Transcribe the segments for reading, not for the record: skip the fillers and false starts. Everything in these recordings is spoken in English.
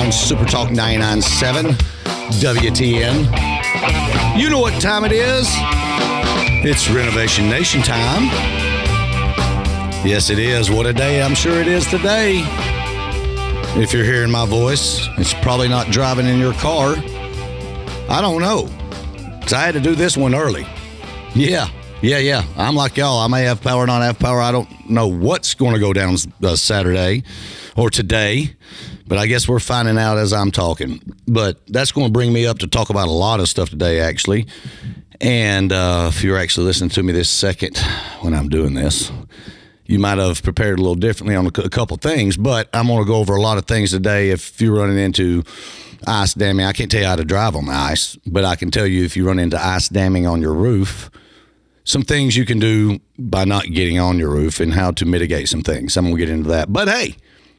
on SuperTalk 99.7 WTN. You know what time it is. It's Renovation Nation time. Yes, it is. What a day I'm sure it is today. If you're hearing my voice, it's probably not driving in your car. I don't know, because I had to do this one early. Yeah. I'm like y'all. I may have power, not have power. I don't know what's going to go down Saturday or today, but I guess we're finding out as I'm talking. But that's going to bring me up to talk about a lot of stuff today, actually. And if you're actually listening to me this second when I'm doing this, you might have prepared a little differently on a couple things, but I'm going to go over a lot of things today. If you're running into ice damming, I can't tell you how to drive on the ice, but I can tell you if you run into ice damming on your roof, some things you can do by not getting on your roof and how to mitigate some things. I'm going to get into that. But hey,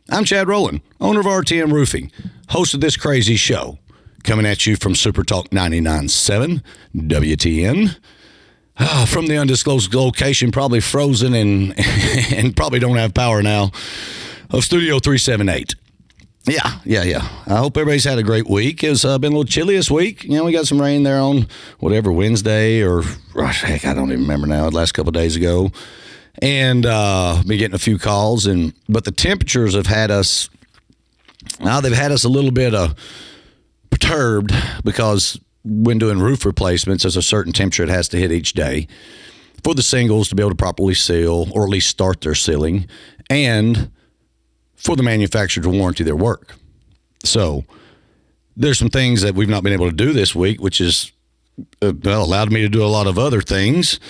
I'm Chad Rowland, owner of RTM Roofing, host of this crazy show, coming at you from SuperTalk 99.7 WTN. From the undisclosed location, probably frozen and probably don't have power now, of Studio 378. Yeah. I hope everybody's had a great week. It's been a little chilly this week. You know, we got some rain there on whatever, Wednesday or, heck, I don't even remember now, the last couple of days ago. And been getting a few calls. But the temperatures have had us, they've had us a little bit perturbed because when doing roof replacements, there's a certain temperature it has to hit each day for the shingles to be able to properly seal or at least start their sealing, and for the manufacturer to warranty their work. So there's some things that we've not been able to do this week, which is allowed me to do a lot of other things.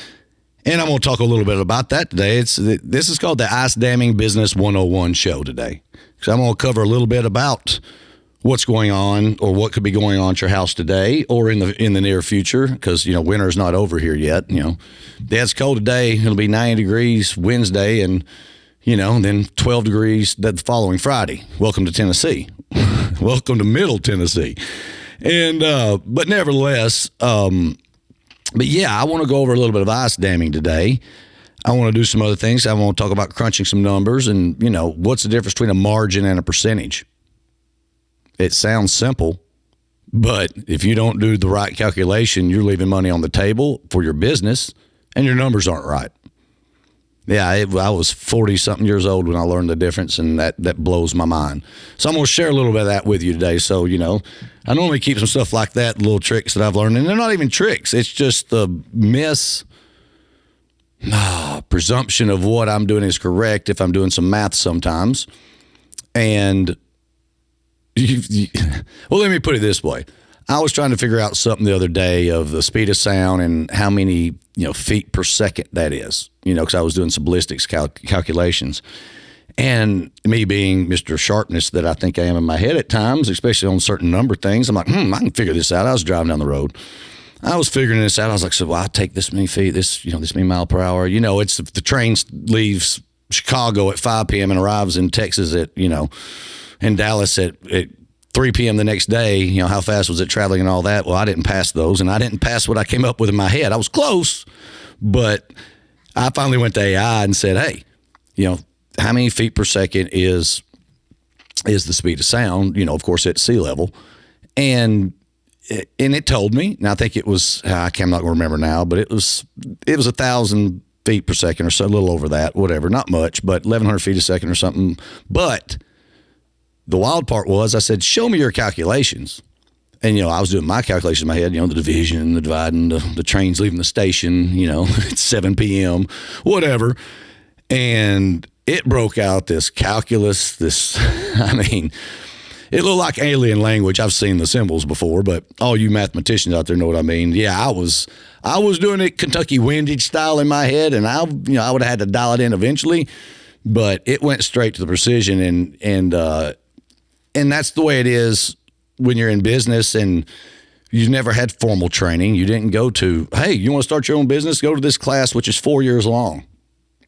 And I'm going to talk a little bit about that today. This is called the Ice Damming Business 101 show today. So I'm going to cover a little bit about what's going on or what could be going on at your house today or in the near future, because, you know, winter's not over here yet. You know, it's cold today. It'll be 90 degrees Wednesday and, you know, and then 12 degrees the following Friday. Welcome to Tennessee. Welcome to Middle Tennessee. And, but nevertheless, but yeah, I want to go over a little bit of ice damming today. I want to do some other things. I want to talk about crunching some numbers and, you know, what's the difference between a margin and a percentage. It sounds simple, but if you don't do the right calculation, you're leaving money on the table for your business and your numbers aren't right. Yeah, I was 40-something years old when I learned the difference, and that blows my mind. So I'm going to share a little bit of that with you today. So, you know, I normally keep some stuff like that, little tricks that I've learned, and they're not even tricks. It's just the presumption of what I'm doing is correct if I'm doing some math sometimes. And well, let me put it this way. I was trying to figure out something the other day of the speed of sound and how many, feet per second that is, because I was doing some ballistics calculations. And me being Mr. Sharpness that I think I am in my head at times, especially on certain number of things, I'm like, I can figure this out. I was driving down the road. I was figuring this out. I was like, I take this many feet, this many mile per hour. It's the train leaves Chicago at 5 p.m. and arrives in Texas at, in Dallas at 3 p.m. the next day. How fast was it traveling and all that? Well, I didn't pass those, and I didn't pass what I came up with in my head. I was close, but I finally went to AI and said, hey, how many feet per second is the speed of sound, of course, at sea level. And it told me, and I think it was, I'm not going to remember now, but it was 1,000 feet per second or so, a little over that, whatever, not much, but 1,100 feet a second or something. But the wild part was I said, show me your calculations. And, I was doing my calculations in my head, the division, the dividing, the trains leaving the station, it's 7 p.m., whatever. And it broke out this calculus, it looked like alien language. I've seen the symbols before, but all you mathematicians out there know what I mean. Yeah, I was doing it Kentucky windage style in my head, and I would have had to dial it in eventually, but it went straight to the precision, and that's the way it is when you're in business and you've never had formal training. You didn't go to, hey, you want to start your own business? Go to this class, which is 4 years long.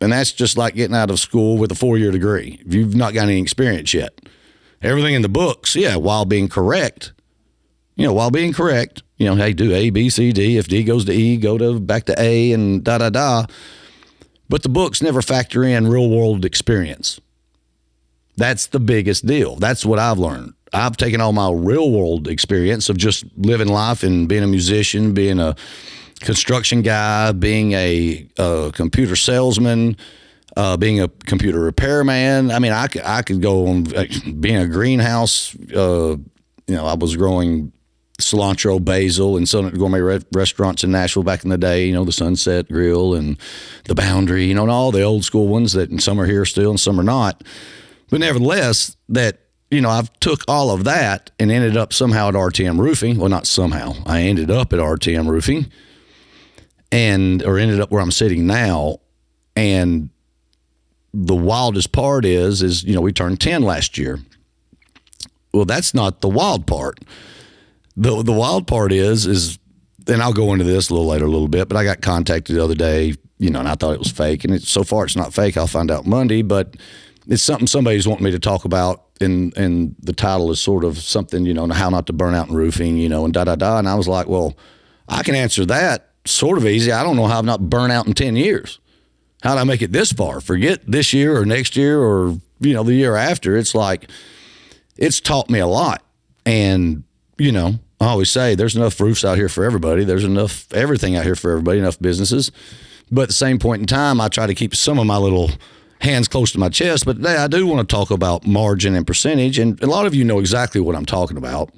And that's just like getting out of school with a 4-year degree. If you've not got any experience yet. Everything in the books, while being correct, hey, do A, B, C, D. If D goes to E, back to A and da-da-da. But the books never factor in real-world experience. That's the biggest deal. That's what I've learned. I've taken all my real world experience of just living life and being a musician, being a construction guy, being a computer salesman, being a computer repairman. I mean, I could go on being a greenhouse. I was growing cilantro, basil, and some gourmet restaurants in Nashville back in the day. The Sunset Grill and the Boundary. And all the old school ones that some are here still and some are not. But nevertheless, that I've took all of that and ended up somehow at RTM Roofing. Well, not somehow. I ended up at RTM Roofing, or ended up where I'm sitting now. And the wildest part is we turned 10 last year. Well, that's not the wild part. The wild part is, and I'll go into this a little bit, but I got contacted the other day, and I thought it was fake. And so far it's not fake. I'll find out Monday, but it's something somebody's wanting me to talk about. And the title is sort of something, how not to burn out in roofing, and da-da-da. And I was like, well, I can answer that sort of easy. I don't know how I've not burnt out in 10 years. How did I make it this far? Forget this year or next year or, the year after. It's like, it's taught me a lot. And, I always say there's enough roofs out here for everybody. There's enough everything out here for everybody, enough businesses. But at the same point in time, I try to keep some of my little hands close to my chest. But today I do want to talk about margin and percentage. And a lot of you know exactly what I'm talking about.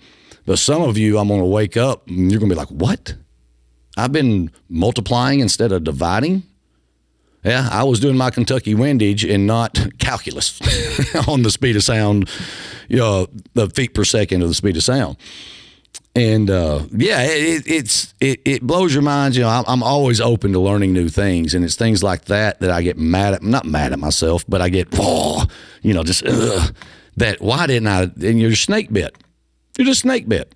But some of you, I'm going to wake up and you're going to be like, what? I've been multiplying instead of dividing? Yeah, I was doing my Kentucky windage and not calculus on the speed of sound, the feet per second of the speed of sound. And it blows your mind. I'm always open to learning new things, and it's things like that I get not mad at myself, but I get, that why didn't I? And you're snake bit. You're just snake bit.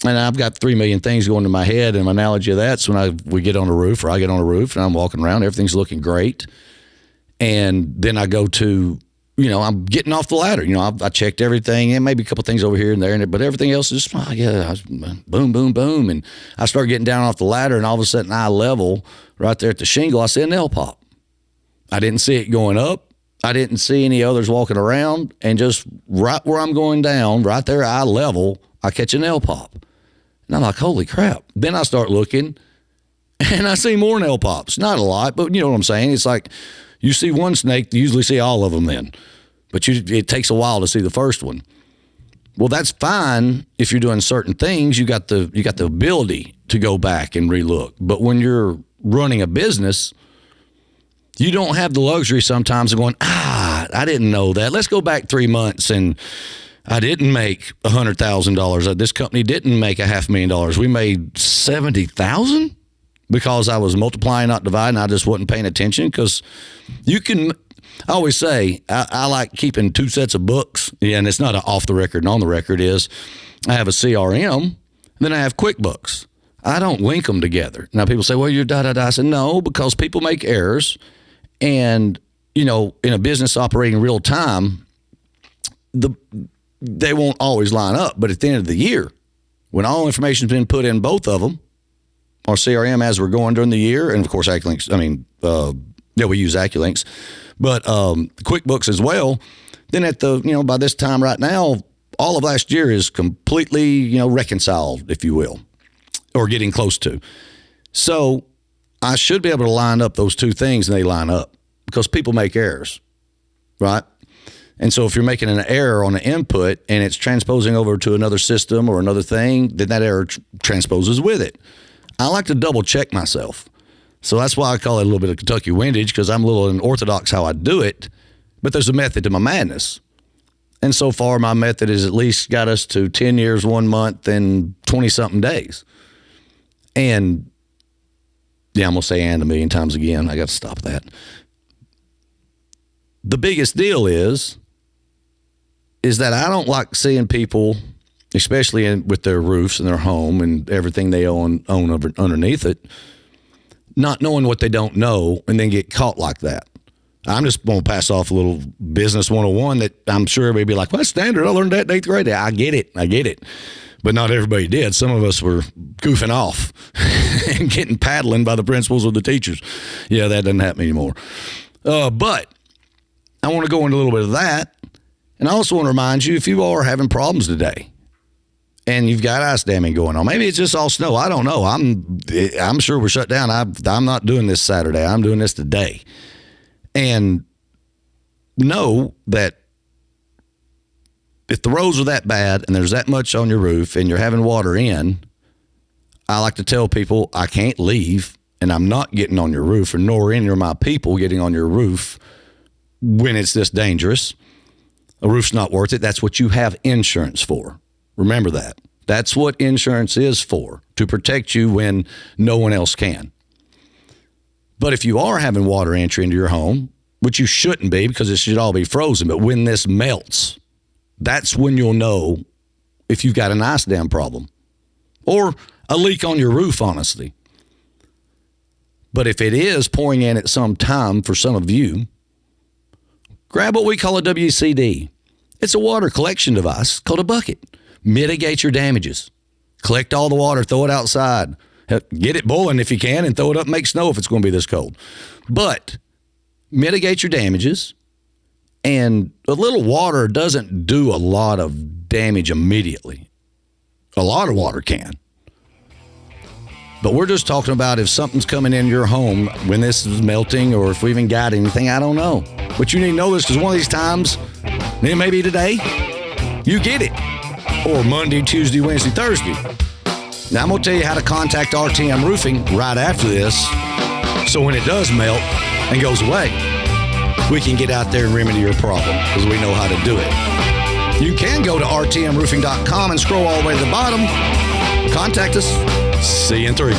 And I've got 3 million things going in my head, and my analogy of that's when we get on the roof, or I get on the roof, and I'm walking around, everything's looking great. And then I go to, I'm getting off the ladder. I checked everything, and maybe a couple things over here and there, but everything else is just, boom, boom, boom. And I start getting down off the ladder, and all of a sudden, eye level, right there at the shingle, I see a nail pop. I didn't see it going up. I didn't see any others walking around, and just right where I'm going down, right there, eye level, I catch a nail pop. And I'm like, holy crap. Then I start looking, and I see more nail pops. Not a lot, but you know what I'm saying? It's like you see one snake, you usually see all of them then. But it takes a while to see the first one. Well, that's fine if you're doing certain things. You got the ability to go back and relook. But when you're running a business, you don't have the luxury sometimes of going, I didn't know that. Let's go back 3 months and I didn't make $100,000. This company didn't make $500,000. We made $70,000 because I was multiplying, not dividing. I just wasn't paying attention because I always say I like keeping 2 sets of books. Yeah, and it's not an off the record and on the record is I have a CRM, then I have QuickBooks. I don't link them together. Now people say, well, you're da-da-da. I said, no, because people make errors. And, in a business operating real time, they won't always line up. But at the end of the year, when all information's been put in both of them, our CRM as we're going during the year, and of course AccuLinks, we use AccuLinks, but QuickBooks as well, then at the, by this time right now, all of last year is completely, reconciled, if you will, or getting close to. So I should be able to line up those two things, and they line up because people make errors, right? And so if you're making an error on an input and it's transposing over to another system or another thing, then that error transposes with it. I like to double check myself. So that's why I call it a little bit of Kentucky windage, because I'm a little unorthodox how I do it, but there's a method to my madness. And so far my method has at least got us to 10 years, 1 month, and 20-something days. And yeah, I'm going to say and a million times again. I got to stop that. The biggest deal is that I don't like seeing people, especially with their roofs and their home and everything they own underneath it, not knowing what they don't know and then get caught like that. I'm just going to pass off a little business 101 that I'm sure everybody be like, well, that's standard. I learned that in 8th grade. I get it. But not everybody did. Some of us were goofing off and getting paddling by the principals or the teachers. Yeah, that doesn't happen anymore. But I want to go into a little bit of that. And I also want to remind you, if you are having problems today and you've got ice damming going on, maybe it's just all snow. I don't know. I'm sure we're shut down. I'm not doing this Saturday. I'm doing this today. And know that if the roads are that bad and there's that much on your roof and you're having water in, I like to tell people I can't leave and I'm not getting on your roof, or nor any of my people getting on your roof when it's this dangerous. A roof's not worth it. That's what you have insurance for. Remember that. That's what insurance is for, to protect you when no one else can. But if you are having water entry into your home, which you shouldn't be because it should all be frozen, but when this melts, that's when you'll know if you've got an ice dam problem or a leak on your roof, honestly. But if it is pouring in at some time for some of you, grab what we call a WCD. It's a water collection device called a bucket. Mitigate your damages. Collect all the water, throw it outside. Get it boiling if you can and throw it up and make snow if it's going to be this cold. But mitigate your damages. And a little water doesn't do a lot of damage immediately. A lot of water can. But we're just talking about if something's coming in your home when this is melting, or if we even got anything, I don't know. But you need to know this, because one of these times, it may be today, you get it. Or Monday, Tuesday, Wednesday, Thursday. Now I'm going to tell you how to contact RTM Roofing right after this, so when it does melt and goes away, we can get out there and remedy your problem, because we know how to do it. You can go to rtmroofing.com and scroll all the way to the bottom. Contact us. See you in 3.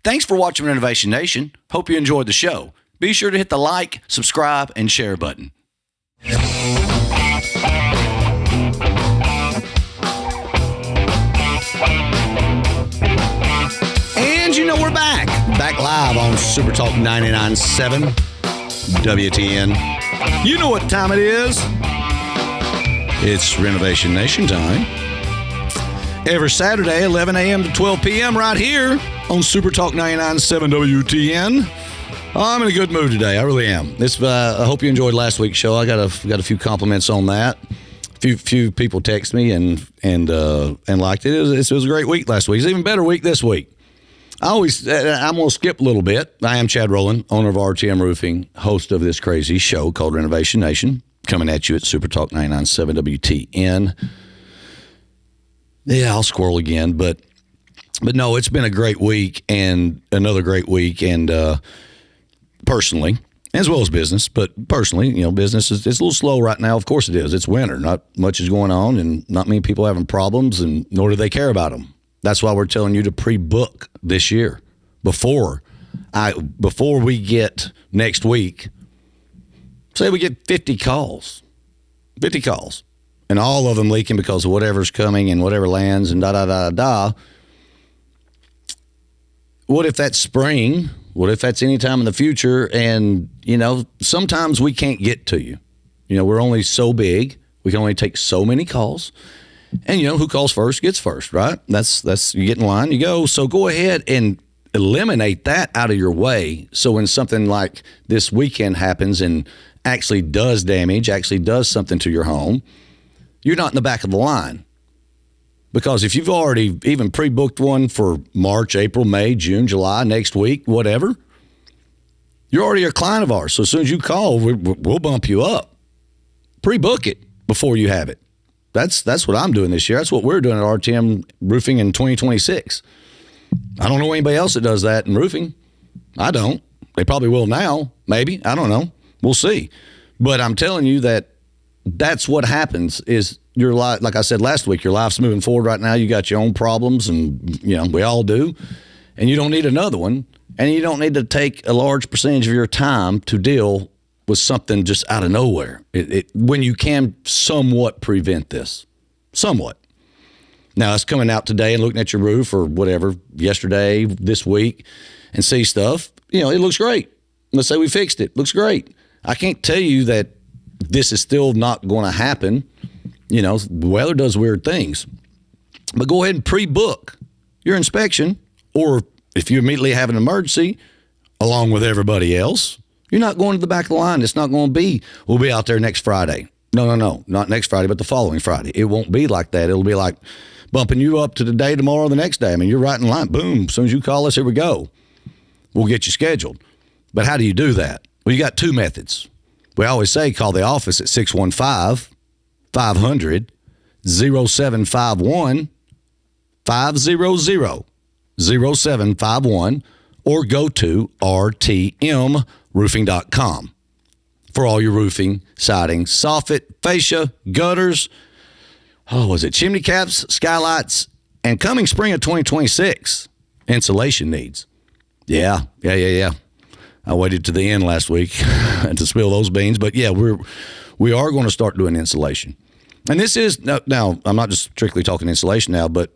Thanks for watching Renovation Nation. Hope you enjoyed the show. Be sure to hit the like, subscribe, and share button. And you know we're back. Back live on SuperTalk 99.7 WTN. You know what time it is. It's Renovation Nation time. Every Saturday, 11 a.m. to 12 p.m. right here on SuperTalk 99.7 WTN. I'm in a good mood today. I really am. I hope you enjoyed last week's show. I got a few compliments on that. Few people text me and liked it. It was a great week last week. It's an even better week this week. I'm going to skip a little bit. I am Chad Rowland, owner of RTM Roofing, host of this crazy show called Renovation Nation, coming at you at SuperTalk 99.7 WTN. Yeah, I'll squirrel again, but no, it's been a great week and another great week, and personally, as well as business, but personally, business it's a little slow right now. Of course it is. It's winter. Not much is going on, and not many people having problems, and nor do they care about them. That's why we're telling you to pre-book this year before we get next week. Say we get 50 calls. And all of them leaking because of whatever's coming and whatever lands and da-da-da-da-da. What if that's spring? What if that's any time in the future? And, sometimes we can't get to you. We're only so big. We can only take so many calls. And, who calls first gets first, right? That's you get in line, you go. So go ahead and eliminate that out of your way. So when something like this weekend happens and actually does damage, actually does something to your home, you're not in the back of the line. Because if you've already even pre-booked one for March, April, May, June, July, next week, whatever, you're already a client of ours. So as soon as you call, we'll bump you up. Pre-book it before you have it. That's what I'm doing this year. That's what we're doing at RTM Roofing in 2026. I don't know anybody else that does that in roofing. I don't. They probably will now, maybe. I don't know. We'll see. But I'm telling you that's what happens is your life, like I said last week, your life's moving forward right now. You got your own problems, and, we all do. And you don't need another one. And you don't need to take a large percentage of your time to deal with something just out of nowhere. When you can somewhat prevent this. Somewhat. Now, it's coming out today and looking at your roof or whatever, yesterday, this week, and see stuff. It looks great. Let's say we fixed it. Looks great. I can't tell you that this is still not going to happen. Weather does weird things. But go ahead and pre-book your inspection, or if you immediately have an emergency, along with everybody else, You're not going to the back of the line. It's not going to be, we'll be out there next Friday. No. Not next Friday, but the following Friday. It won't be like that. It'll be like bumping you up to the day tomorrow, the next day. I mean, you're right in line. Boom. As soon as you call us, here we go. We'll get you scheduled. But how do you do that? Well, you got two methods. We always say call the office at 615-500-0751, 500-0751, or go to rtmroofing.com for all your roofing, siding, soffit, fascia, gutters, chimney caps, skylights, and coming spring of 2026, insulation needs. Yeah. I waited to the end last week to spill those beans, but yeah, we are going to start doing insulation. And this is now I'm not just strictly talking insulation now, but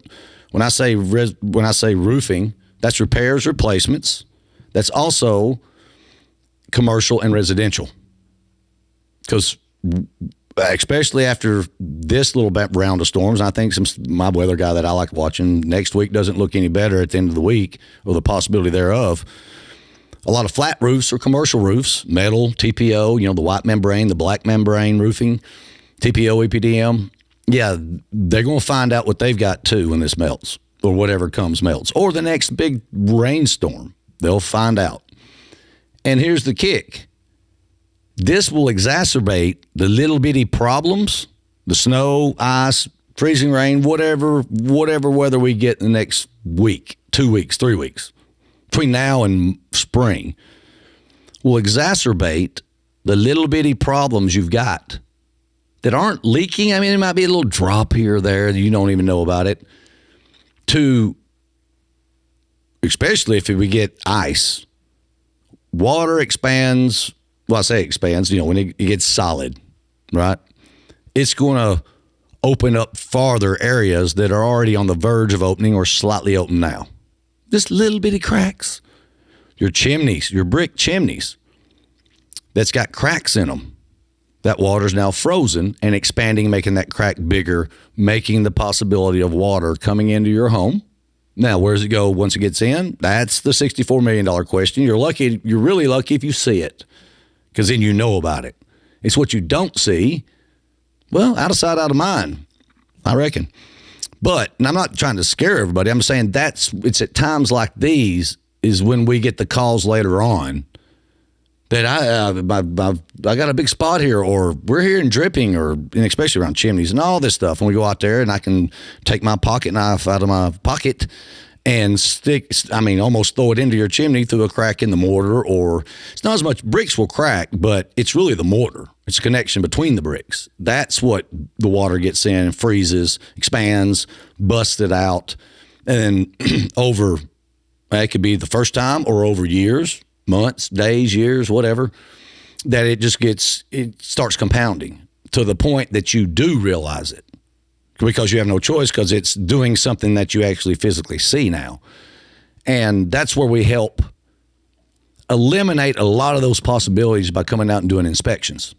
when I say roofing, that's repairs, replacements. That's also commercial and residential. Because especially after this little round of storms, I think my weather guy that I like watching, next week doesn't look any better at the end of the week, or the possibility thereof. A lot of flat roofs or commercial roofs, metal, TPO, the white membrane, the black membrane roofing, TPO, EPDM. Yeah, they're going to find out what they've got too when this melts, or whatever comes melts, or the next big rainstorm. They'll find out. And here's the kick. This will exacerbate the little bitty problems, the snow, ice, freezing rain, whatever weather we get in the next week, 2 weeks, 3 weeks. Between now and spring, will exacerbate the little bitty problems you've got that aren't leaking. I mean, it might be a little drop here or there that you don't even know about it. Especially if we get ice, water expands. Well, I say expands, when it gets solid, right? It's going to open up farther areas that are already on the verge of opening or slightly open now. Just little bitty cracks. Your chimneys, your brick chimneys that's got cracks in them. That water's now frozen and expanding, making that crack bigger, making the possibility of water coming into your home. Now, where does it go once it gets in? That's the $64 million question. You're really lucky if you see it, because then you know about it. It's what you don't see. Well, out of sight, out of mind, I reckon. But, and I'm not trying to scare everybody, I'm saying it's at times like these is when we get the calls later on that I got a big spot here, or we're hearing dripping, and especially around chimneys and all this stuff. And we go out there and I can take my pocket knife out of my pocket and almost throw it into your chimney through a crack in the mortar, or it's not as much bricks will crack, but it's really the mortar. It's a connection between the bricks. That's what the water gets in and freezes, expands, busts it out. And it could be the first time or over years, months, days, years, whatever, that it starts compounding to the point that you do realize it. Because you have no choice, because it's doing something that you actually physically see now. And that's where we help eliminate a lot of those possibilities by coming out and doing inspections.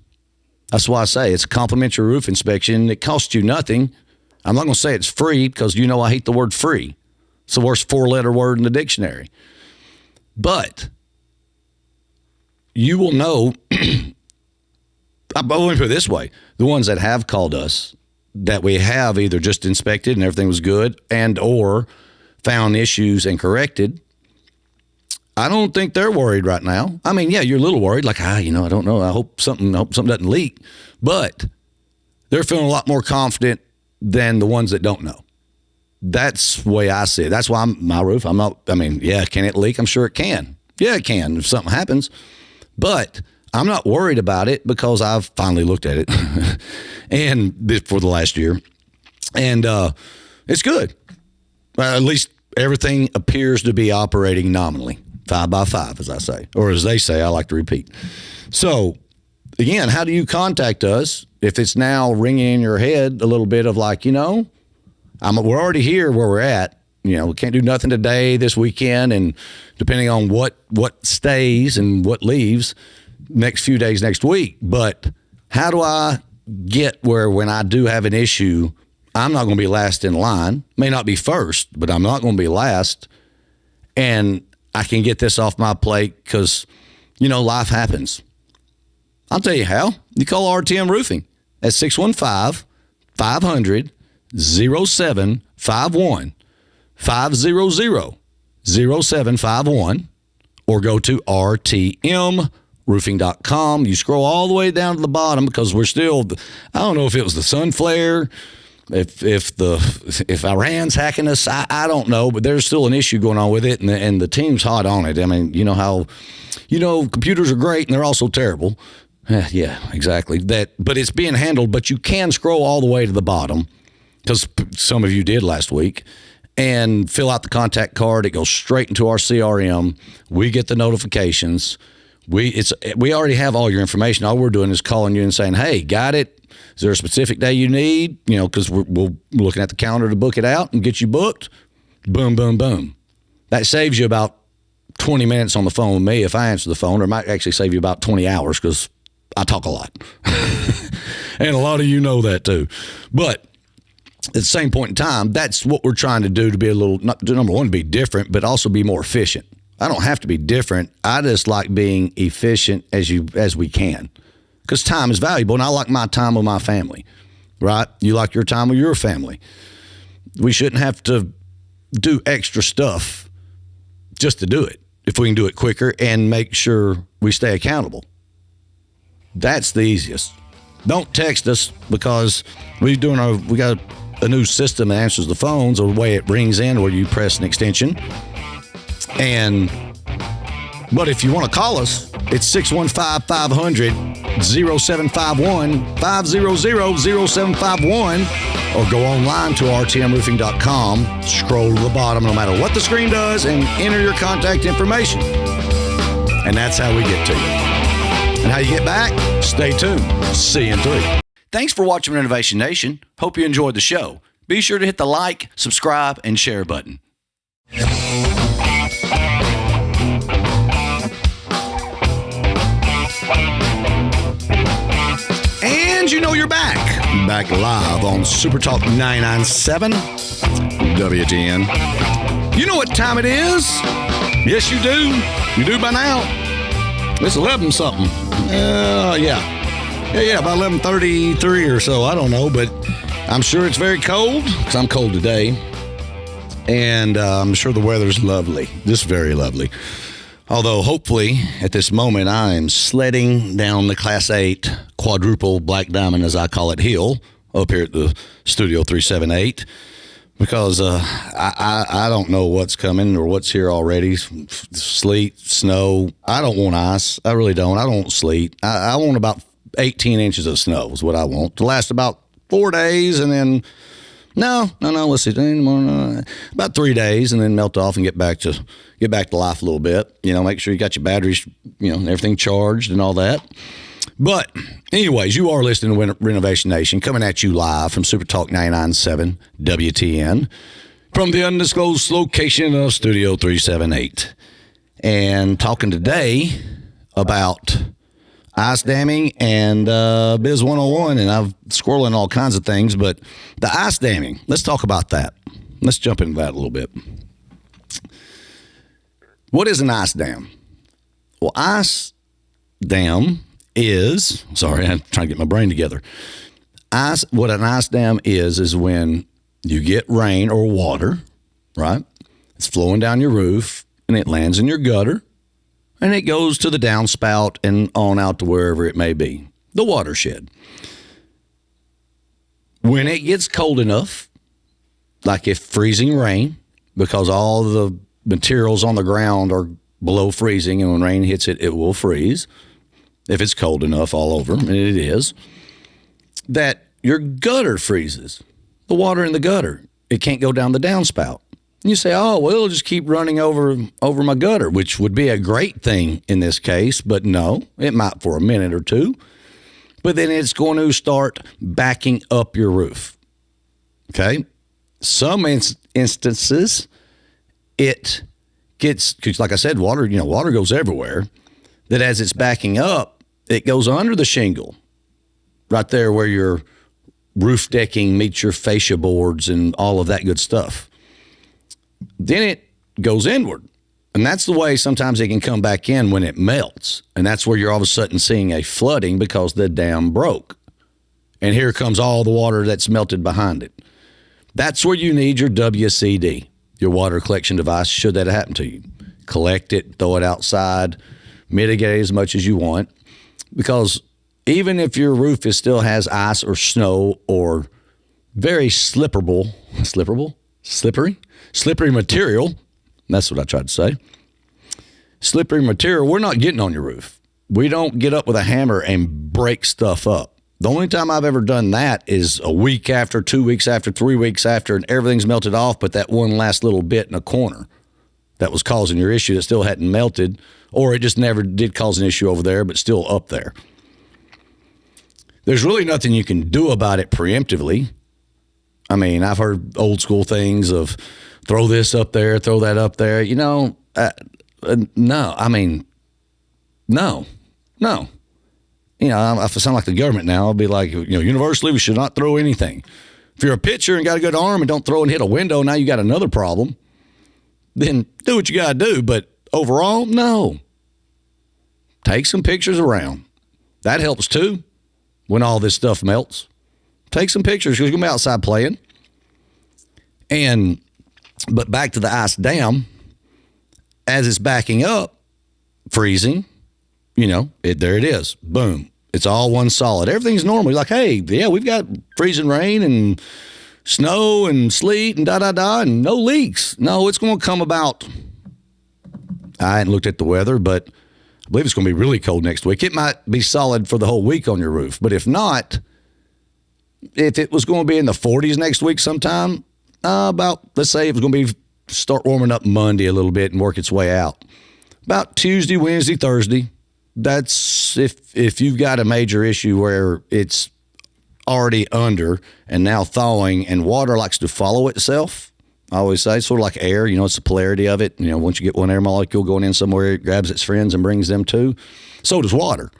That's why I say it's a complimentary roof inspection. It costs you nothing. I'm not going to say it's free, because I hate the word free. It's the worst 4-letter word in the dictionary. But you will know, let me put it this way, the ones that have called us, that we have either just inspected and everything was good, and or found issues and corrected, I don't think they're worried right now. I mean, yeah, you're a little worried, like, I don't know. I hope something doesn't leak. But they're feeling a lot more confident than the ones that don't know. That's the way I see it. That's why my roof, can it leak? I'm sure it can. Yeah, it can if something happens. But I'm not worried about it, because I've finally looked at it and for the last year, and it's good. At least everything appears to be operating nominally, 5 by 5, as I say, or as they say. I like to repeat. So, again, how do you contact us if it's now ringing in your head a little bit of like, we're already here where we're at. We can't do nothing today, this weekend, and depending on what stays and what leaves next few days, next week. But how do I get where when I do have an issue, I'm not going to be last in line? May not be first, but I'm not going to be last. And I can get this off my plate, because life happens. I'll tell you how. You call RTM Roofing at 615-500-0751, 500-0751, or go to rtmroofing.com. You scroll all the way down to the bottom because we're still, I don't know if it was the sun flare, if Iran's hacking us, I don't know, but there's still an issue going on with it, and the team's hot on it. I mean, you know how, computers are great and they're also terrible. Yeah, exactly. But it's being handled, but you can scroll all the way to the bottom, because some of you did last week, and fill out the contact card. It goes straight into our CRM. We get the notifications. We already have all your information. All we're doing is calling you and saying, hey, got it? Is there a specific day you need? Because we're looking at the calendar to book it out and get you booked. Boom, boom, boom. That saves you about 20 minutes on the phone with me if I answer the phone, or it might actually save you about 20 hours because I talk a lot. And a lot of you know that too. But at the same point in time, that's what we're trying to do, to be a little, number one, to be different, but also be more efficient. I don't have to be different. I just like being efficient as we can, because time is valuable, and I like my time with my family, right? You like your time with your family. We shouldn't have to do extra stuff just to do it if we can do it quicker and make sure we stay accountable. That's the easiest. Don't text us, because we got a new system that answers the phones, or the way it rings in where you press an extension. But if you want to call us, it's 615-500-0751, 500-0751, or go online to rtmroofing.com, scroll to the bottom no matter what the screen does, and enter your contact information. And that's how we get to you. And how you get back? Stay tuned. See you in 3. Thanks for watching Renovation Nation. Hope you enjoyed the show. Be sure to hit the like, subscribe, and share button. And you're back. Back live on SuperTalk 997 WTN. You know what time it is? Yes, you do. You do by now. It's 11 something. Yeah, about 11:33 or so. I don't know, but I'm sure it's very cold, because I'm cold today. And I'm sure the weather's lovely, just very lovely. Although, hopefully, at this moment, I'm sledding down the Class 8 quadruple black diamond, as I call it, hill up here at the Studio 378, because I don't know what's coming or what's here already. Sleet, snow. I don't want ice. I really don't. I don't want sleet. I want about 18 inches of snow is what I want to last about 4 days, and then no. Let's see, about 3 days, and then melt off and get back to life a little bit. Make sure you got your batteries, everything charged and all that. But anyways, you are listening to Renovation Nation, coming at you live from SuperTalk 997 WTN from the undisclosed location of Studio 378, and talking today about ice damming and Biz 101, and I'm squirreling all kinds of things, but the ice damming, let's talk about that. Let's jump into that a little bit. What is an ice dam? Well, ice dam is, sorry, I'm trying to get my brain together. What an ice dam is when you get rain or water, right? It's flowing down your roof, and it lands in your gutter, and it goes to the downspout and on out to wherever it may be, the watershed. When it gets cold enough, like if freezing rain, because all the materials on the ground are below freezing, and when rain hits it, it will freeze. If it's cold enough all over, and it is, that your gutter freezes. The water in the gutter, it can't go down the downspout. And you say, oh, well, it'll just keep running over my gutter, which would be a great thing in this case, but no, it might for a minute or two. But then it's going to start backing up your roof. Okay? Some instances, it gets, because like I said, water goes everywhere, that as it's backing up, it goes under the shingle, right there where your roof decking meets your fascia boards and all of that good stuff. Then it goes inward, And that's the way sometimes it can come back in when it melts. And that's where you're all of a sudden seeing a flooding because the dam broke. And here comes all the water that's melted behind it. That's where you need your WCD, your water collection device, should that happen to you. Collect it, throw it outside, mitigate it as much as you want. Because even if your roof still has ice or snow or very slippery material, that's what I tried to say. Slippery material, we're not getting on your roof. We don't get up with a hammer and break stuff up. The only time I've ever done that is a week after, 2 weeks after, 3 weeks after, and everything's melted off, but that one last little bit in a corner that was causing your issue that still hadn't melted, or it just never did cause an issue over there, but still up there. There's really nothing you can do about it preemptively. I mean, I've heard old school things of throw this up there, throw that up there. You know, no. I mean, no. You know, if I sound like the government now, I'll be like, you know, universally, we should not throw anything. If you're a pitcher and got a good arm and don't throw and hit a window, now you got another problem. Then do what you got to do. But overall, no. Take some pictures around. That helps too when all this stuff melts. Take some pictures because you're going to be outside playing. But back to the ice dam, as it's backing up, freezing, you know, there it is. Boom. It's all one solid. Everything's normal. You're like, hey, yeah, we've got freezing rain and snow and sleet and and no leaks. No, it's going to come about. I hadn't looked at the weather, but I believe it's going to be really cold next week. It might be solid for the whole week on your roof. But if not, if it was going to be in the 40s next week sometime, let's say it was going to be start warming up Monday a little bit and work its way out. About Tuesday, Wednesday, Thursday. That's if you've got a major issue where it's already under and now thawing, and water likes to follow itself. I always say it's sort of like air, you know, it's the polarity of it. You know, once you get one air molecule going in somewhere, it grabs its friends and brings them too. So does water.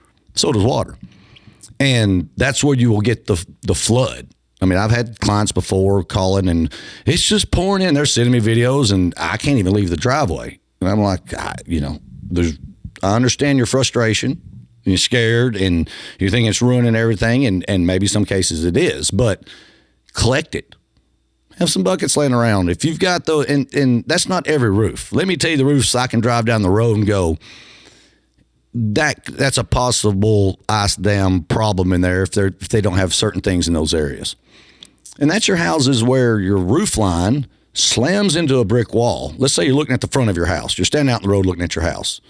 And that's where you will get the flood. I mean, I've had clients before calling and it's just pouring in. They're sending me videos and I can't even leave the driveway. And I'm like, I understand your frustration. You're scared and you're thinking it's ruining everything, and maybe some cases it is, but collect it. Have some buckets laying around. If you've got those, and that's not every roof. Let me tell you the roofs I can drive down the road and go, that's a possible ice dam problem in there if they don't have certain things in those areas. And that's your houses where your roof line slams into a brick wall. Let's say you're looking at the front of your house. You're standing out in the road looking at your house.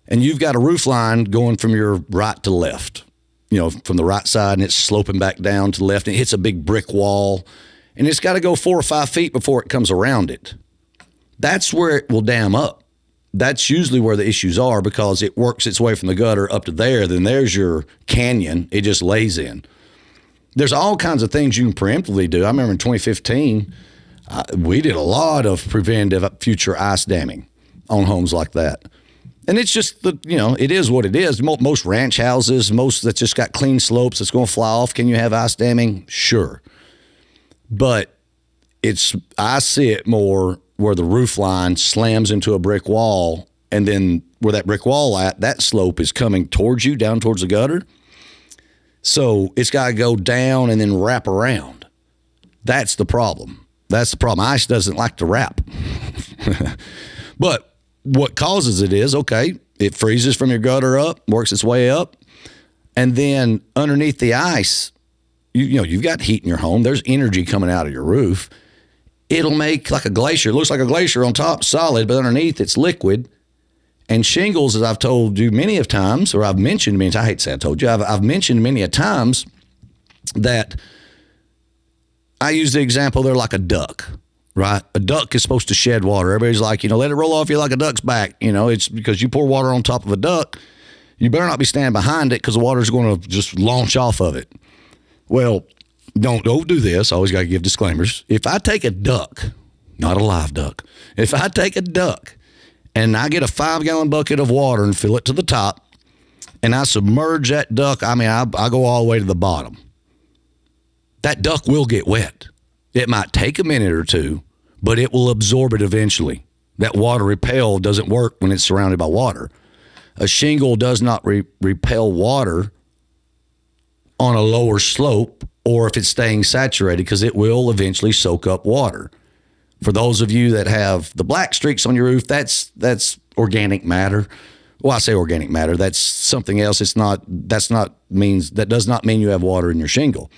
And you've got a roof line going from your right to left, you know, from the right side, and it's sloping back down to the left, and it hits a big brick wall, and it's got to go 4 or 5 feet before it comes around it. That's where it will dam up. That's usually where the issues are because it works its way from the gutter up to there. Then there's your canyon. It just lays in. There's all kinds of things you can preemptively do. I remember in 2015, we did a lot of preventive future ice damming on homes like that. And it's just, it is what it is. Most ranch houses, most that's just got clean slopes that's going to fly off. Can you have ice damming? Sure. But I see it more where the roof line slams into a brick wall, and then where that brick wall at, that slope is coming towards you, down towards the gutter. So it's got to go down and then wrap around. That's the problem. Ice doesn't like to wrap. But what causes it is, okay, it freezes from your gutter up, works its way up, and then underneath the ice, you've got heat in your home. There's energy coming out of your roof. It'll make like a glacier. It looks like a glacier on top, solid, but underneath it's liquid. And shingles, as I've told you many of times, or I've mentioned many times, I hate to say I told you, I've mentioned many a times that I use the example, they're like a duck. Right? A duck is supposed to shed water. Everybody's like, let it roll off you like a duck's back. It's because you pour water on top of a duck, you better not be standing behind it because the water's going to just launch off of it. Well, don't do this. I always got to give disclaimers. If I take a duck, not a live duck, if I take a duck and I get a 5-gallon bucket of water and fill it to the top and I submerge that duck, I go all the way to the bottom. That duck will get wet. It might take a minute or two, but it will absorb it eventually. That water repel doesn't work when it's surrounded by water. A shingle does not repel water on a lower slope or if it's staying saturated, because it will eventually soak up water. For those of you that have the black streaks on your roof, that's organic matter. Well, I say organic matter. That's something else. That does not mean you have water in your shingle.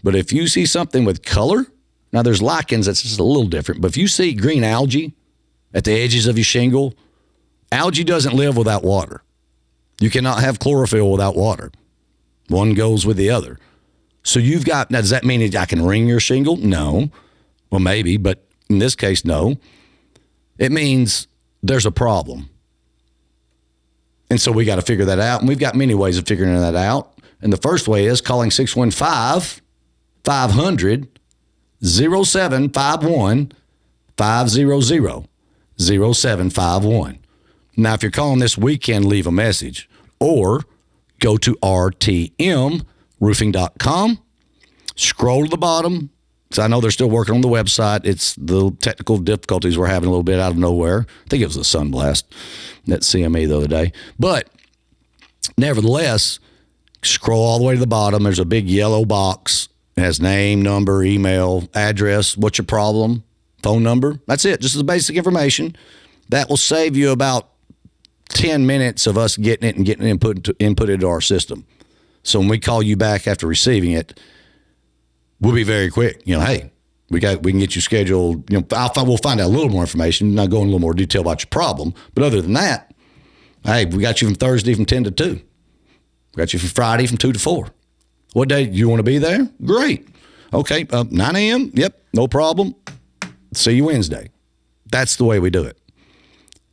But if you see something with color, now there's lichens that's just a little different. But if you see green algae at the edges of your shingle, algae doesn't live without water. You cannot have chlorophyll without water. One goes with the other. So now does that mean I can ring your shingle? No. Well, maybe, but in this case, no. It means there's a problem. And so we got to figure that out. And we've got many ways of figuring that out. And the first way is calling 615-500-0751, 500-0751. Now, if you're calling this weekend, leave a message or go to rtmroofing.com, scroll to the bottom, because I know they're still working on the website. It's the technical difficulties we're having a little bit out of nowhere. I think it was a sun blast at CME the other day. But nevertheless, scroll all the way to the bottom. There's a big yellow box. It has name, number, email, address, what's your problem, phone number. That's it. Just the basic information. That will save you about 10 minutes of us getting it and getting input into our system. So when we call you back after receiving it, we'll be very quick. Hey, we can get you scheduled. We'll find out a little more information, not go in a little more detail about your problem. But other than that, hey, we got you from Thursday from 10 to 2. We got you from Friday from 2 to 4. What day do you want to be there? Great. Okay, 9 a.m.? Yep, no problem. See you Wednesday. That's the way we do it.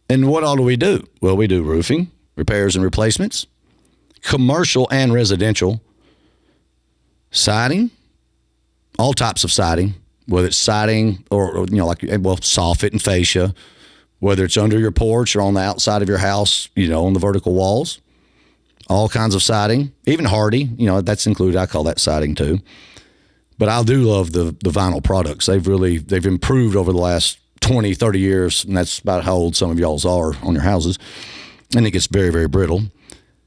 And what all do we do? Well, we do roofing, repairs and replacements, commercial and residential, siding, all types of siding, whether it's siding or soffit and fascia, whether it's under your porch or on the outside of your house, on the vertical walls, all kinds of siding, even hardy, that's included. I call that siding too. But I do love the vinyl products. They've improved over the last 20, 30 years, and that's about how old some of y'all's are on your houses. And it gets very, very brittle.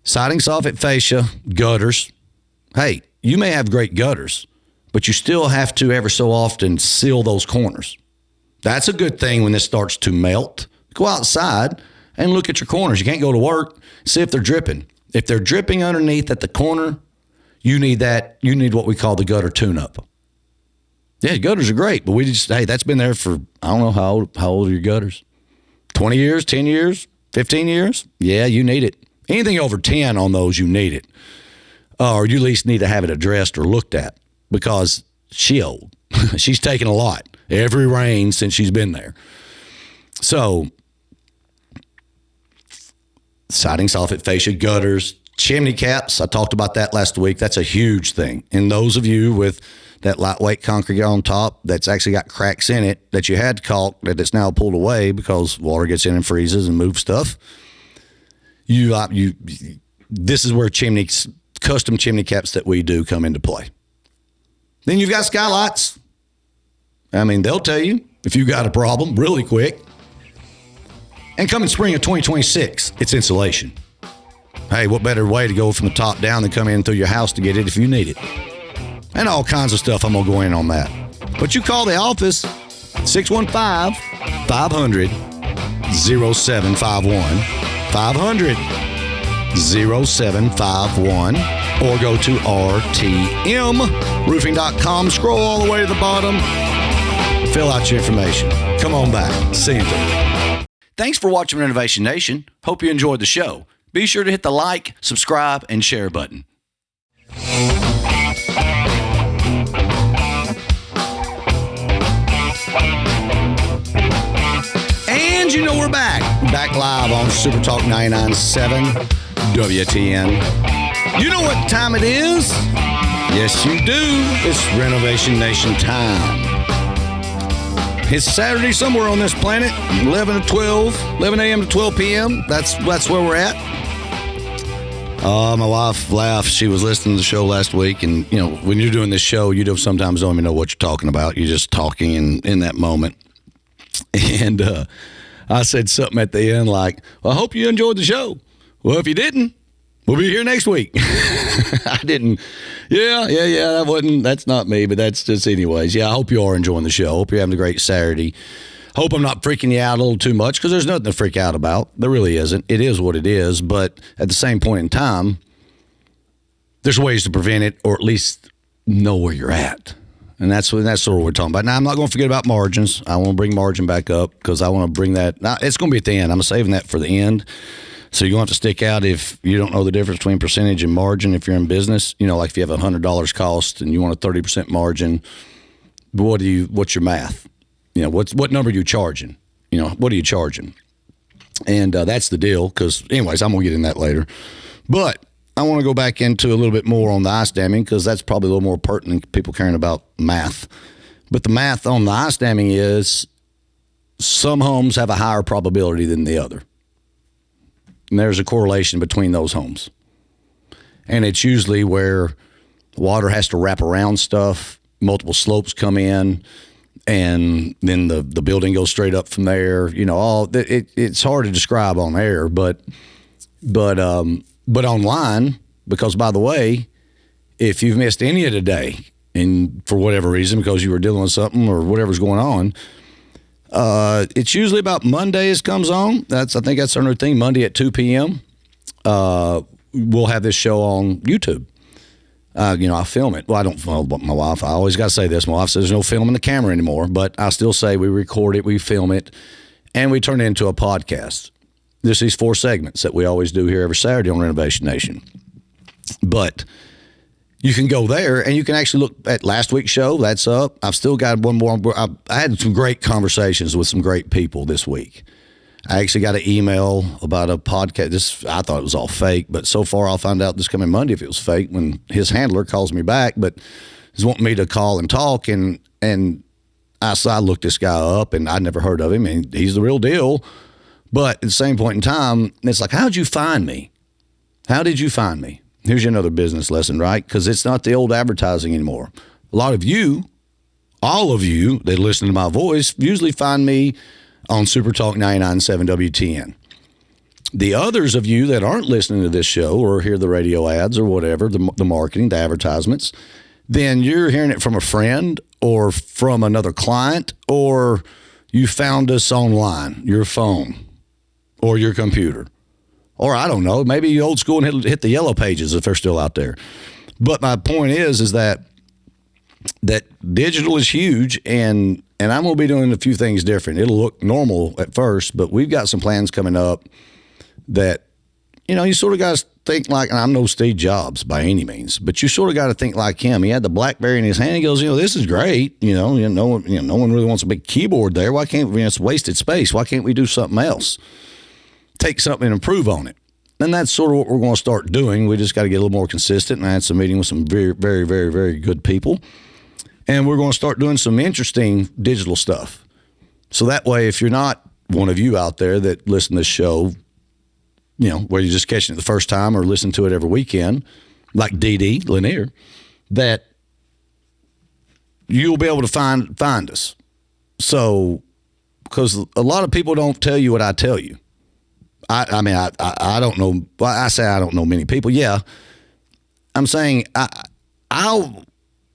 Siding, soffit, fascia, gutters. Hey, you may have great gutters, but you still have to ever so often seal those corners. That's a good thing when this starts to melt. Go outside and look at your corners. You can't go to work, see if they're dripping. If they're dripping underneath at the corner, you need what we call the gutter tune-up. Yeah, gutters are great, but that's been there for, I don't know, how old are your gutters? 20 years, 10 years, 15 years? Yeah, you need it. Anything over 10 on those, you need it. Or you at least need to have it addressed or looked at, because she's old. She's taken a lot. Every rain since she's been there. So, siding, soffit, fascia, gutters, chimney caps. I talked about that last week. That's a huge thing. And those of you with that lightweight concrete on top that's actually got cracks in it that you had caulk that it's now pulled away because water gets in and freezes and moves stuff. This is where custom chimney caps that we do come into play. Then you've got skylights. They'll tell you if you got a problem really quick. And coming spring of 2026, it's insulation. Hey, what better way to go from the top down than come in through your house to get it if you need it? And all kinds of stuff. I'm going to go in on that. But you call the office, 615-500-0751, 500-0751, or go to rtmroofing.com. Scroll all the way to the bottom. Fill out your information. Come on back. See you then. Thanks for watching Renovation Nation. Hope you enjoyed the show. Be sure to hit the like, subscribe, and share button. And we're back. Back live on SuperTalk 99.7 WTN. You know what time it is? Yes, you do. It's Renovation Nation time. It's Saturday somewhere on this planet, 11 a.m. to 12 p.m. That's where we're at. My wife laughed. She was listening to the show last week, and when you're doing this show, sometimes don't even know what you're talking about. You're just talking in that moment. And I said something at the end like, well, I hope you enjoyed the show. Well, if you didn't, we'll be here next week. I didn't. Yeah. That's not me, but that's just anyways. Yeah, I hope you are enjoying the show. Hope you're having a great Saturday. Hope I'm not freaking you out a little too much, because there's nothing to freak out about. There really isn't. It is what it is. But at the same point in time, there's ways to prevent it, or at least know where you're at. And that's sort of what we're talking about. Now, I'm not going to forget about margins. I want to bring margin back up, because I want to bring that. Now, it's going to be at the end. I'm saving that for the end. So you're going to have to stick out if you don't know the difference between percentage and margin if you're in business. You know, like if you have $100 cost and you want a 30% margin, what's your math? You know, what number are you charging? You know, what are you charging? And that's the deal, because anyways, I'm going to get in that later. But I want to go back into a little bit more on the ice damming, because that's probably a little more pertinent, people caring about math. But the math on the ice damming is some homes have a higher probability than the other. And there's a correlation between those homes. And it's usually where water has to wrap around stuff, multiple slopes come in, and then the building goes straight up from there. You know, it's hard to describe on air, but online, because by the way, if you've missed any of the day, and for whatever reason, because you were dealing with something or whatever's going on, it's usually about Monday it comes on. I think that's our new thing, Monday at 2 p.m. We'll have this show on YouTube. I film it. Well, I don't film my wife. I always got to say this. My wife says there's no filming the camera anymore, but I still say we record it, we film it, and we turn it into a podcast. There's these 4 segments that we always do here every Saturday on Renovation Nation. But you can go there, and you can actually look at last week's show. That's up. I've still got one more. I had some great conversations with some great people this week. I actually got an email about a podcast. I thought it was all fake, but so far I'll find out this coming Monday if it was fake when his handler calls me back, but he's wanting me to call and talk, and I looked this guy up, and I'd never heard of him, and he's the real deal. But at the same point in time, it's like, how'd you find me? How did you find me? Here's your another business lesson, right? Because it's not the old advertising anymore. A lot of you, all of you that listen to my voice, usually find me on SuperTalk 99.7 WTN. The others of you that aren't listening to this show or hear the radio ads or whatever, the marketing, the advertisements, then you're hearing it from a friend or from another client, or you found us online, your phone or your computer. Or I don't know, maybe you old school and hit the yellow pages if they're still out there. But my point is that digital is huge, and I'm going to be doing a few things different. It'll look normal at first, but we've got some plans coming up that, you sort of got to think like, and I'm no Steve Jobs by any means, but you sort of got to think like him. He had the BlackBerry in his hand. He goes, this is great. No one really wants a big keyboard there. Why can't we? It's wasted space. Why can't we do something else? Take something and improve on it. And that's sort of what we're going to start doing. We just got to get a little more consistent. And I had some meeting with some very, very, very, very good people. And we're going to start doing some interesting digital stuff. So that way, if you're not one of you out there that listen to this show, where you're just catching it the first time or listen to it every weekend, like DD, Lanier, that you'll be able to find us. So, because a lot of people don't tell you what I tell you. I don't know. Well, I say I don't know many people. Yeah. I'm saying all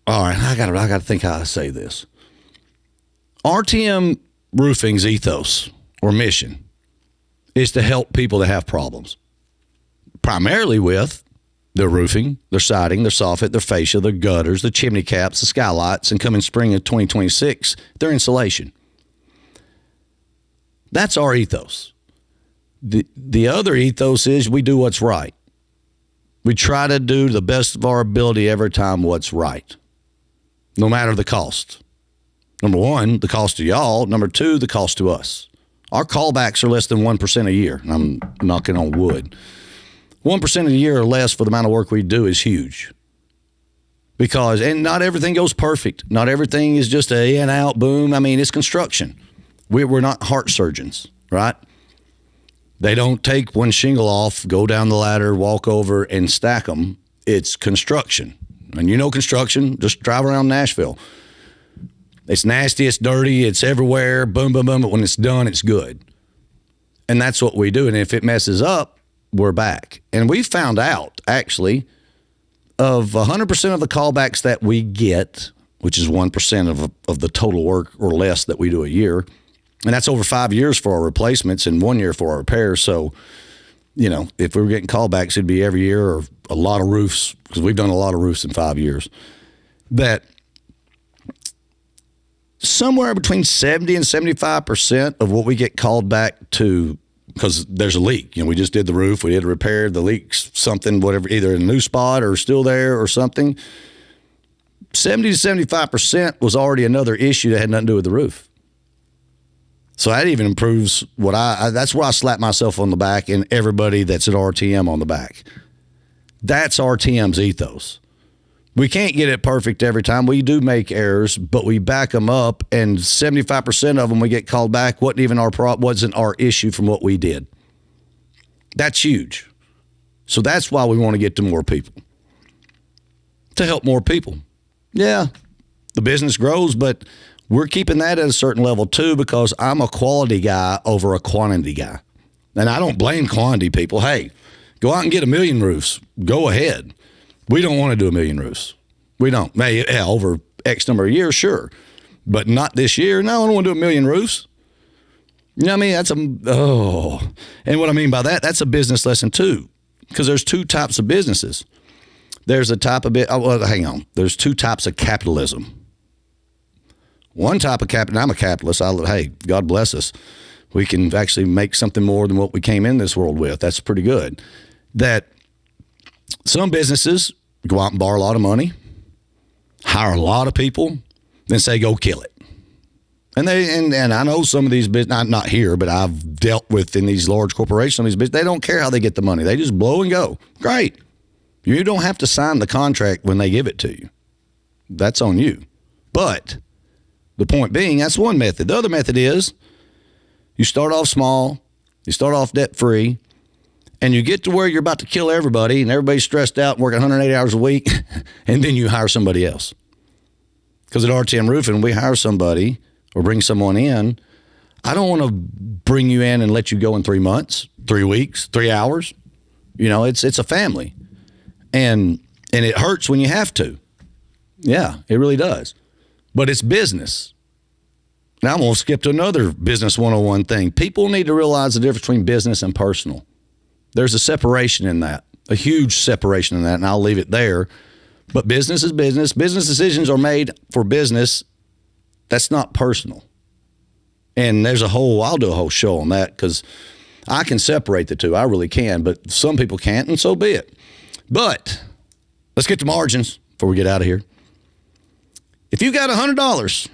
right, I got to think how to say this. RTM Roofing's ethos or mission is to help people that have problems, primarily with their roofing, their siding, their soffit, their fascia, their gutters, the chimney caps, the skylights, and come in spring of 2026, their insulation. That's our ethos. The other ethos is we do what's right. We try to do the best of our ability every time what's right, no matter the cost. Number one, the cost to y'all. Number two, the cost to us. Our callbacks are less than 1% a year, and I'm knocking on wood. 1% a year or less for the amount of work we do is huge. And not everything goes perfect. Not everything is just a in, out, boom. I mean, it's construction. We're not heart surgeons, right? They don't take one shingle off, go down the ladder, walk over, and stack them. It's construction. And construction, just drive around Nashville. It's nasty, it's dirty, it's everywhere, boom, boom, boom, but when it's done, it's good. And that's what we do. And if it messes up, we're back. And we found out, actually, of 100% of the callbacks that we get, which is 1% of the total work or less that we do a year, and that's over 5 years for our replacements and 1 year for our repairs. So, if we were getting callbacks, it'd be every year or a lot of roofs, because we've done a lot of roofs in 5 years. That somewhere between 70 and 75% of what we get called back to, because there's a leak. We just did the roof, we did a repair, the leak's something, whatever, either in a new spot or still there or something. 70 to 75% was already another issue that had nothing to do with the roof. So that even improves what that's where I slap myself on the back and everybody that's at RTM on the back. That's RTM's ethos. We can't get it perfect every time. We do make errors, but we back them up, and 75% of them we get called back wasn't our issue from what we did. That's huge. So that's why we want to get to more people, to help more people. Yeah, the business grows, but we're keeping that at a certain level too, because I'm a quality guy over a quantity guy. And I don't blame quantity people. Hey, go out and get 1 million roofs. Go ahead. We don't want to do 1 million roofs. We don't. Over X number of years, sure. But not this year. No, I don't want to do 1 million roofs. You know what I mean? And what I mean by that, that's a business lesson too. Because there's two types of businesses. There's a type of There's two types of capitalism. One type of capital, I'm a capitalist. Hey, God bless us. We can actually make something more than what we came in this world with. That's pretty good. That some businesses go out and borrow a lot of money, hire a lot of people, then say, go kill it. And I know some of these businesses, not here, but I've dealt with in these large corporations, they don't care how they get the money. They just blow and go. Great. You don't have to sign the contract when they give it to you. That's on you. But the point being, that's one method. The other method is you start off small, you start off debt-free, and you get to where you're about to kill everybody and everybody's stressed out and working 180 hours a week, and then you hire somebody else. Because at RTM Roofing, we hire somebody or bring someone in. I don't want to bring you in and let you go in 3 months, 3 weeks, 3 hours. It's a family. And it hurts when you have to. Yeah, it really does. But it's business. Now I'm going to skip to another business 101 thing. People need to realize the difference between business and personal. There's a separation in that, a huge separation in that, and I'll leave it there. But business is business. Business decisions are made for business. That's not personal. And I'll do a whole show on that, because I can separate the two. I really can, but some people can't, and so be it. But let's get to margins before we get out of here. If you got $100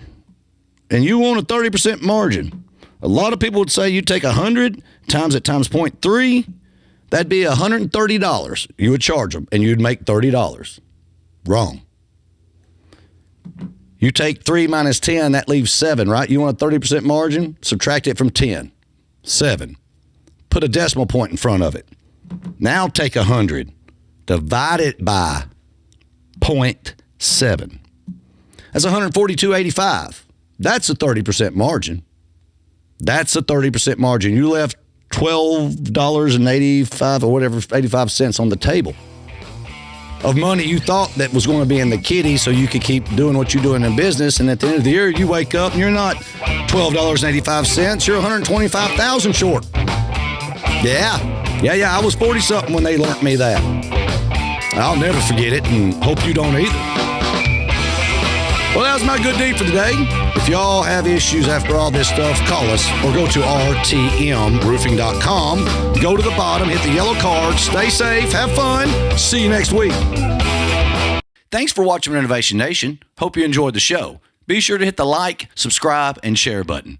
and you want a 30% margin, a lot of people would say you take 100 times it times 0.3, that'd be $130. You would charge them, and you'd make $30. Wrong. You take 3 minus 10, that leaves 7, right? You want a 30% margin? Subtract it from 10. 7. Put a decimal point in front of it. Now take 100. Divide it by 0.7. That's $142.85. That's a 30% margin. That's a 30% margin. You left $12.85 or whatever, 85 cents on the table of money you thought that was going to be in the kitty so you could keep doing what you're doing in business. And at the end of the year, you wake up and you're not $12.85. You're $125,000 short. Yeah. I was 40-something when they learned me that. I'll never forget it, and hope you don't either. Well, that was my good deed for today. If y'all have issues after all this stuff, call us or go to rtmroofing.com. Go to the bottom, hit the yellow card, stay safe, have fun. See you next week. Thanks for watching Renovation Nation. Hope you enjoyed the show. Be sure to hit the like, subscribe, and share button.